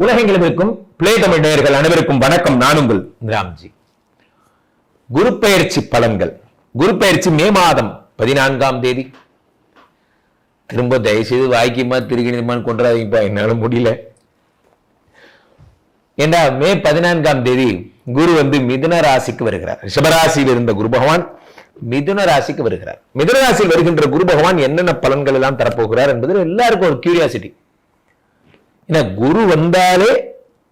உலகெங்கிலும் இருக்கும் பிளே தமிழ் நேயர்கள் அனைவருக்கும் வணக்கம். நான் உங்கள் ராம்ஜி. குரு பெயர்ச்சி பலன்கள். குரு பெயர்ச்சி மே மாதம் 14ஆம் தேதி. திரும்ப தயவுசெய்து வாய்க்குமா திருகிணிமான்னு கொண்டாதீங்கப்பா, என்னால முடியல. ஏண்டா மே 14ஆம் தேதி குரு மிதுன ராசிக்கு வருகிறார். ரிஷபராசியில் இருந்த குரு பகவான் மிதுன ராசிக்கு வருகிறார். மிதுன ராசியில் வருகின்ற குரு பகவான் என்னென்ன பலன்கள் எல்லாம் தரப்போகிறார் என்பது எல்லாருக்கும் ஒரு கியூரியாசிட்டி. ஏன்னா குரு வந்தாலே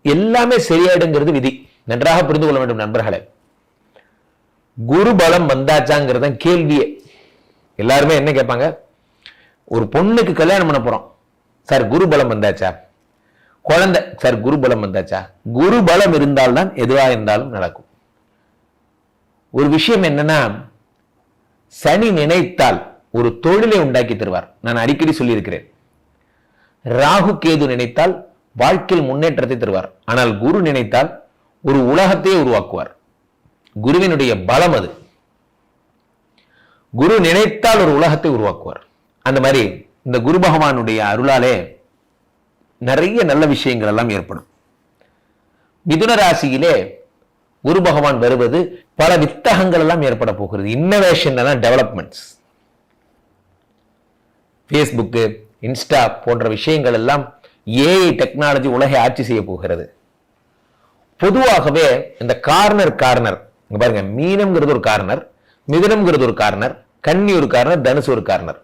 எல்லாமே சரியாயிடுங்கிறது விதி. நன்றாக புரிந்து கொள்ள வேண்டும் நண்பர்களே. குரு பலம் வந்தாச்சாங்கிறத கேள்வியே. எல்லாருமே என்ன கேட்பாங்க, ஒரு பொண்ணுக்கு கல்யாணம் பண்ண போறோம் சார், குரு பலம் வந்தாச்சா? குழந்தை சார், குரு பலம் வந்தாச்சா? குரு பலம் இருந்தால்தான் எதுவா இருந்தாலும் நடக்கும். ஒரு விஷயம் என்னன்னா, சனி நினைத்தால் ஒரு தொழிலை உண்டாக்கி தருவார். நான் அடிக்கடி சொல்லியிருக்கிறேன். ராகு கேது நினைத்தால் வாழ்க்கையில் முன்னேற்றத்தை தருவார். ஆனால் குரு நினைத்தால் ஒரு உலகத்தையே உருவாக்குவார். குருவினுடைய பலம் அது. குரு நினைத்தால் ஒரு உலகத்தை உருவாக்குவார். அந்த மாதிரி இந்த குரு பகவானுடைய அருளாலே நிறைய நல்ல விஷயங்கள் எல்லாம் ஏற்படும். மிதுன ராசியிலே குரு பகவான் வருவது பல வித்தகங்கள் எல்லாம் ஏற்பட போகிறது. இன்னோவேஷன் எல்லாம், டெவலப்மெண்ட்ஸ், பேஸ்புக்கு, இன்ஸ்டா போன்ற விஷயங்கள் எல்லாம் ஏஐ டெக்னாலஜி உலகை ஆட்சி செய்ய போகிறது. பொதுவாகவே இந்த கார்னர் பாருங்க, மீனம்ங்கிறது ஒரு கார்னர், மிதுனம்ங்கிறது ஒரு கார்னர், கன்னி ஒரு கார்னர், தனுசு ஒரு கார்னர்.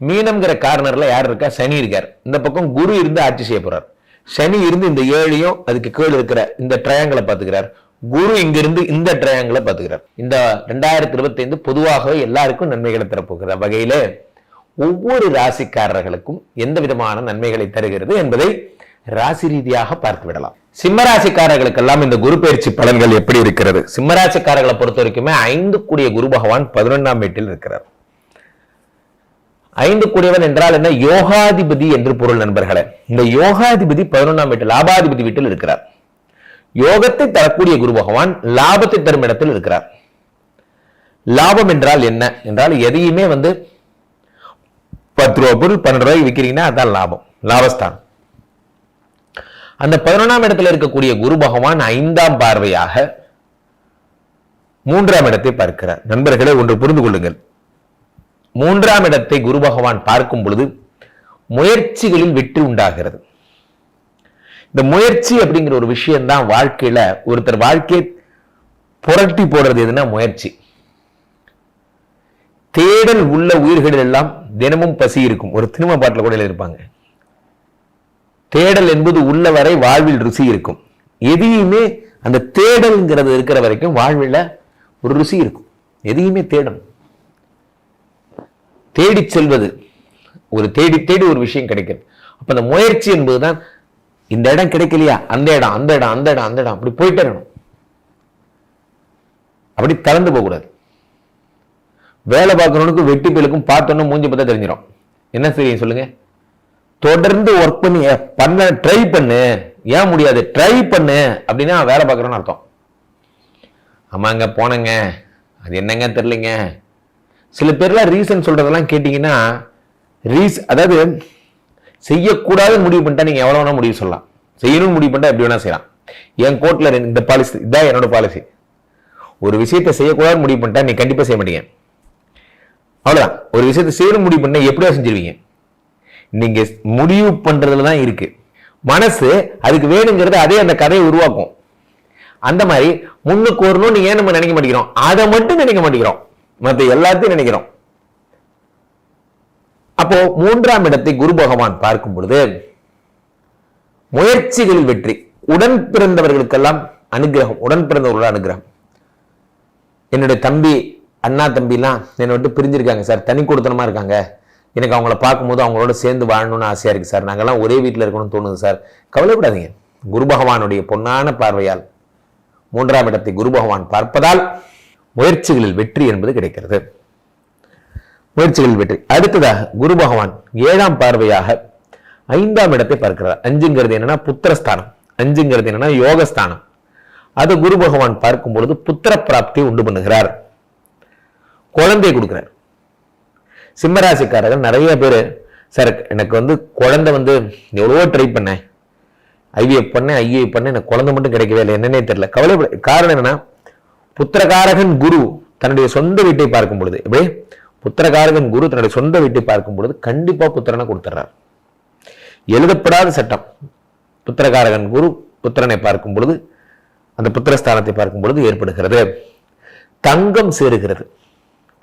மீனம்ங்கிற கார்னர்ல யார் இருக்கா? சனி இருக்கார். இந்த பக்கம் குரு இருந்து ஆட்சி செய்ய போறார். சனி இருந்து இந்த ஏழையும் அதுக்கு கீழ் இருக்கிற இந்த ட்ரையாங்கிளை பார்த்துக்கிறார். குரு இங்கிருந்து இந்த ட்ரையாங்கிளை பார்த்துக்கிறார். இந்த 2025 பொதுவாகவே எல்லாருக்கும் நன்மைகளை தரப்போகிற வகையில ஒவ்வொரு ராசிக்காரர்களுக்கும் எந்த விதமான நன்மைகளை தருகிறது என்பதை ராசி ரீதியாக பார்த்து விடலாம். சிம்ம ராசிக்காரர்களுக்கெல்லாம் இந்த குரு பயிற்சி பலன்கள் எப்படி இருக்கிறது? சிம்ம ராசிக்காரர்களை பொறுத்த வரைக்குமே 5 கூடிய குரு பகவான் 11ஆம் வீட்டில் இருக்கிறார். 5 கூடியவன் என்றால் என்ன? யோகாதிபதி என்று பொருள் நண்பர்களே. இந்த யோகாதிபதி 11ஆம் வீட்டில், லாபாதிபதி வீட்டில் இருக்கிறார். யோகத்தை தரக்கூடிய குரு பகவான் லாபத்தை தரும் இடத்தில் இருக்கிறார். லாபம் என்றால் என்ன என்றால், எதையுமே 10 ரூபாய் பொருள் 12 ரூபாய்க்கு விற்கிறீங்கன்னா அதான் லாபம், லாபஸ்தானம். அந்த 11ஆம் இடத்துல இருக்கக்கூடிய குரு பகவான் 5ஆம் பார்வையாக 3ஆம் இடத்தை பார்க்கிறார். நண்பர்களே, ஒன்று புரிந்து கொள்ளுங்கள். 3ஆம் இடத்தை குரு பகவான் பார்க்கும் பொழுது முயற்சிகளில் வெற்றி உண்டாகிறது. இந்த முயற்சி அப்படிங்கிற ஒரு விஷயம் தான் வாழ்க்கையில ஒருத்தர் வாழ்க்கையை புரட்டி போடுறது. எதுனா முயற்சி. தேடல் உள்ள உயிர்களில் எல்லாம் தினமும் பசி இருக்கும். ஒரு சினிமா பாட்டில் கூட இருப்பாங்க, தேடல் என்பது உள்ள வரை வாழ்வில் ருசி இருக்கும். எதையுமே அந்த தேடல்ங்கிறது இருக்கிற வரைக்கும் வாழ்வில் ஒரு ருசி இருக்கும். எதையுமே தேடணும், தேடி செல்வது, ஒரு தேடி தேடி ஒரு விஷயம் கிடைக்கிறது. அப்ப அந்த முயற்சி என்பதுதான். இந்த இடம் கிடைக்கலையா, அந்த இடம், அந்த இடம், அந்த இடம், அந்த இடம், அப்படி போயிட்டே இருக்கணும். அப்படி கலந்து போகக்கூடாது. வேலை பார்க்கறவனுக்கு வெட்டி பேலுக்கும் பார்த்தோன்னு மூஞ்சி பார்த்தா தெரிஞ்சிடும். என்ன செய்ய சொல்லுங்க? தொடர்ந்து ஒர்க் பண்ண ட்ரை பண்ணு. ஏன் முடியாது? ட்ரை பண்ணு அப்படின்னா வேலை பார்க்கறோன்னு அர்த்தம். ஆமாங்க, போனங்க, அது என்னங்க தெரியலங்க. சில பேர்லாம் ரீசன் சொல்றதெல்லாம் கேட்டீங்கன்னா, அதாவது செய்யக்கூடாது முடிவு பண்ணிட்டா நீங்க எவ்வளவு வேணா முடிவு சொல்லலாம். செய்யணும்னு முடிவு பண்ணிட்டா எப்படி வேணா செய்யலாம். என் கோர்ட்ல இந்த பாலிசி, இதான் என்னோட பாலிசி. ஒரு விஷயத்தை செய்யக்கூடாது முடிவு பண்ணிட்டா நீ கண்டிப்பா செய்ய மாட்டீங்க. அவ்வளவுதான். ஒரு விஷயத்தை செய்யணும் முடிவு பண்ண எப்படியா செஞ்சிருவீங்க. நீங்க முடிவு பண்றதுலதான் இருக்கு. மனசு அதுக்கு வேணுங்கிறது அதே அந்த கதையை உருவாக்கும். அந்த மாதிரி முன்னுக்கு வரணும் நீங்க ஏன் நம்ம நினைக்க மாட்டேங்கிறோம்? அதை மட்டும் நினைக்க மாட்டேங்கிறோம், மற்ற எல்லாத்தையும் நினைக்கிறோம். அப்போ 3ஆம் இடத்தை குரு பகவான் பார்க்கும் பொழுது முயற்சிகளில் வெற்றி. உடன் பிறந்தவர்களுக்கெல்லாம் அனுகிரகம், உடன் பிறந்தவர்களோட அனுகிரகம். என்னுடைய தம்பி, அண்ணா தம்பிலாம் என்னை விட்டு பிரிஞ்சிருக்காங்க சார், தனி கொடுத்தனமா இருக்காங்க, எனக்கு அவங்கள பார்க்கும்போது அவங்களோட சேர்ந்து வாழணும்னு ஆசையா இருக்கு சார், நாங்கெல்லாம் ஒரே வீட்டில் இருக்கணும்னு தோணுது சார். கவலைப்படாதீங்க. குரு பகவானுடைய பொன்னான பார்வையால் 3ஆம் இடத்தை குரு பகவான் பார்ப்பதால் முயற்சிகளில் வெற்றி என்பது கிடைக்கிறது. முயற்சிகளில் வெற்றி. அடுத்ததாக குரு பகவான் 7ஆம் பார்வையாக 5ஆம் இடத்தை பார்க்கிறார். 5ங்கிறது என்னன்னா புத்திரஸ்தானம், 5ங்கிறது என்னன்னா யோகஸ்தானம். அது குரு பகவான் பார்க்கும் பொழுது புத்திர பிராப்தி உண்டு பண்ணுகிறார், குழந்தை கொடுக்கிறார். சிம்மராசிக்காரர்கள் நிறைய பேர், சார் எனக்கு குழந்தை எவ்வளவோ ட்ரை பண்ணேன், ஐவிஎஃப் பண்ண ஐஏஎஃப் பண்ண எனக்கு குழந்தை மட்டும் கிடைக்கவே இல்லை, என்னன்னே தெரியல. கவலைப்பட காரணம் என்னன்னா, புத்திரகாரகன் குரு தன்னுடைய சொந்த வீட்டை பார்க்கும் பொழுது, எப்படி புத்திரகாரகன் குரு தன்னுடைய சொந்த வீட்டை பார்க்கும் பொழுது கண்டிப்பா புத்திரனை கொடுத்துறார். எழுதப்படாத சட்டம். புத்திரகாரகன் குரு புத்திரனை பார்க்கும் பொழுது, அந்த புத்திரஸ்தானத்தை பார்க்கும் பொழுது ஏற்படுகிறது. தங்கம் சேருகிறது.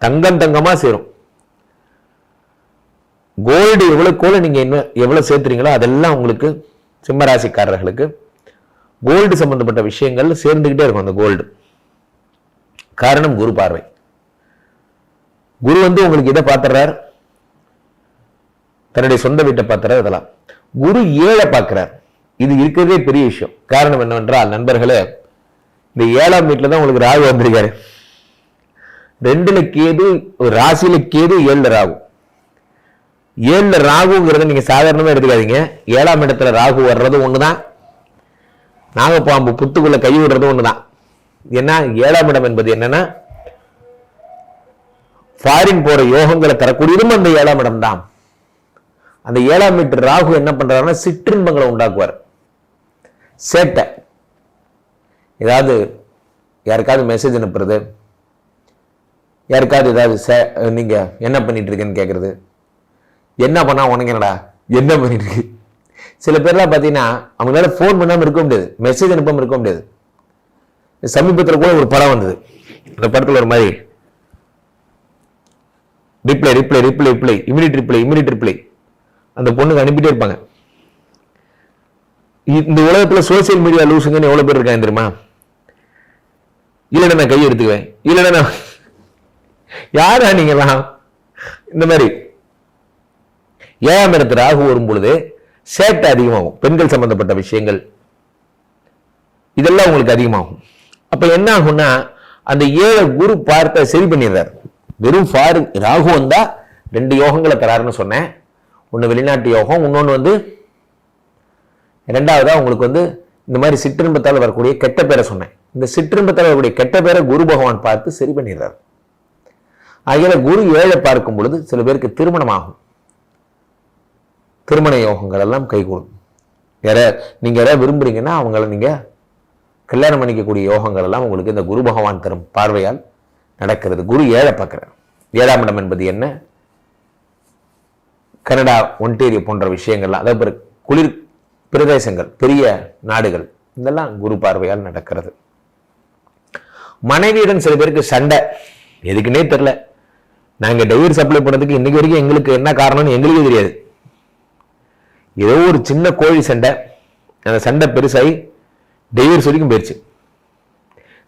தங்கம் தங்கமா சேரும். கோல்டு எவ்வளவு நீங்க எவ்வளவு சேர்த்துறீங்களோ அதெல்லாம் உங்களுக்கு சிம்ம ராசிக்காரர்களுக்கு கோல்டு சம்பந்தப்பட்ட விஷயங்கள் சேர்ந்துகிட்டே இருக்கும். அந்த கோல்டு காரணம் குரு பார்வை. குரு உங்களுக்கு இதை பார்த்துறார், தன்னுடைய சொந்த வீட்டை பார்த்துறார். இதெல்லாம் குரு 7 பார்க்கிறார். இது இருக்கிறதே பெரிய விஷயம். காரணம் என்னவென்றால் நண்பர்களே, இந்த 7ஆம் வீட்டுல தான் உங்களுக்கு ராகு வந்திருக்காரு. 2ல கேது, ராசியில கேது, 7ல ராகு. 7ல ராகுங்கிறத நீங்க சாதாரணமா எடுத்துக்காதீங்க. 7ஆம் இடத்துல ராகு வர்றது ஒண்ணுதான், நாகப்பாம்பு புத்துக்குள்ள கை விடுறது ஒண்ணுதான். ஏன்னா 7ஆம் இடம் என்பது என்னன்னா ஃபாரின் போற யோகங்களை தரக்கூடியதும் அந்த 7ஆம் இடம் தான். அந்த 7ஆம் வீட்டு ராகு என்ன பண்றாருன்னா சிற்றின்பங்களை உண்டாக்குவார். சேட்டை, ஏதாவது யாருக்காவது மெசேஜ் அனுப்புறது, யாருக்காவது ஏதாவது நீங்க என்ன பண்ணிட்டு இருக்கேன்னு கேட்கறது, என்ன பண்ணா உனக்கு என்னடா, என்ன பண்ணிட்டு இருக்கு. சில பேர்லாம் பார்த்தீங்கன்னா அவங்களால ஃபோன் பண்ணாமல் இருக்க முடியாது, மெசேஜ் அனுப்பாமல் இருக்க முடியாது. சமீபத்தில் கூட ஒரு படம் வந்தது. அந்த படத்தில் ஒரு மாதிரி reply reply reply reply immediate reply immediate reply அந்த பொண்ணுக்கு அனுப்பிட்டே இருப்பாங்க. இந்த உலகத்துல சோசியல் மீடியா லூசுங்கன்னு எவ்வளவு பேர் இருக்காங்க தெரியுமா? இல்லைன்னா நான் கை எடுத்துக்குவேன், இல்லைன்னா யாரா நீங்கலாம். இந்த மாதிரி 7ஆம் இடத்து ராகு வரும் பொழுது சேட்டை அதிகமாகும். பெண்கள் சம்பந்தப்பட்ட விஷயங்கள் இதெல்லாம் உங்களுக்கு அதிகமாகும். அப்ப என்ன ஆகும்னா அந்த 7 குரு பார்த்த சரி பண்ணிடுறாரு. வெறும் ராகு வந்தா 2 யோகங்களை தராருன்னு சொன்னேன். ஒண்ணு வெளிநாட்டு யோகம், இன்னொன்னு இரண்டாவதா உங்களுக்கு இந்த மாதிரி சிற்றின்பத்தால் வரக்கூடிய கெட்ட பேரை சொன்னேன். இந்த சிற்றின்பத்தால் வரக்கூடிய கெட்ட பேரை குரு பகவான் பார்த்து சரி பண்ணிடுறாரு. ஆகிய குரு 7 பார்க்கும் பொழுது சில பேருக்கு திருமணம் ஆகும். திருமண யோகங்கள் எல்லாம் கைகூடும். நீங்க யாராவது விரும்புறீங்கன்னா அவங்களை நீங்க கல்யாணம் பண்ணிக்கக்கூடிய யோகங்கள் எல்லாம் உங்களுக்கு இந்த குரு பகவான் தரும் பார்வையால் நடக்கிறது. குரு 7 பார்க்கிறார். 7ஆம் இடம் என்பது என்ன? கனடா, ஒன்டேரியோ போன்ற விஷயங்கள்லாம், அதாவது குளிர் பிரதேசங்கள், பெரிய நாடுகள், இதெல்லாம் குரு பார்வையால் நடக்கிறது. மனைவியுடன் சில பேருக்கு சண்டை, எதுக்குன்னே தெரியல. நாங்க டைவர்ஸ் அப்ளை பண்ணதுக்கு இன்னைக்கு வரைக்கும் எங்களுக்கு என்ன காரணம்னு எங்களுக்கே தெரியாது. ஏதோ ஒரு சின்ன கோழி சண்டை, அந்த சண்டை பெருசாகி டைவர்ஸ் வரைக்கும் போயிடுச்சு.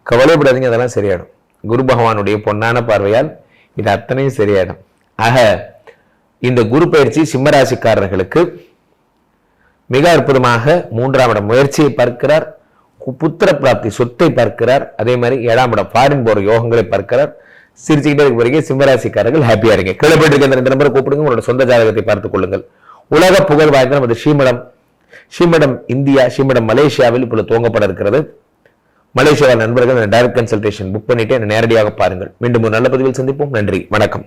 கவலைப்படாதீங்க, அதெல்லாம் சரியாயிடும். குரு பகவானுடைய பொன்னான பார்வையால் இது அத்தனையும் சரியாயிடும். ஆக இந்த குரு பயிற்சி சிம்மராசிக்காரர்களுக்கு மிக அற்புதமாக 3ஆம் இடம் முயற்சியை பார்க்கிறார், புத்திர பிராப்தி சொத்தை பார்க்கிறார். அதே மாதிரி 7ஆம் இடம் ஃபாரின் போற யோகங்களை பார்க்கிறார். சிரிச்சுக்கிட்டே இருக்க போறீங்க சிம்மராசிக்காரர்கள், ஹாப்பியா இருங்க. கிளப்பிட்டு இருக்க இந்த 2 நம்பரை கூப்பிடுங்க, உங்களோட சொந்த ஜாதகத்தை பார்த்துக் கொள்ளுங்கள். உலக புகழ் வாய்ந்த நமது ஸ்ரீமடம் இந்தியா, ஸ்ரீமடம் மலேசியாவில் இப்பொழுது துவங்கப்பட இருக்கிறது. மலேசியாவில் நண்பர்கள் டைரக்ட் கன்சல்டேஷன் புக் பண்ணிட்டு நேரடியாக பாருங்கள். மீண்டும் ஒரு நல்ல பதிவில் சந்திப்போம். நன்றி, வணக்கம்.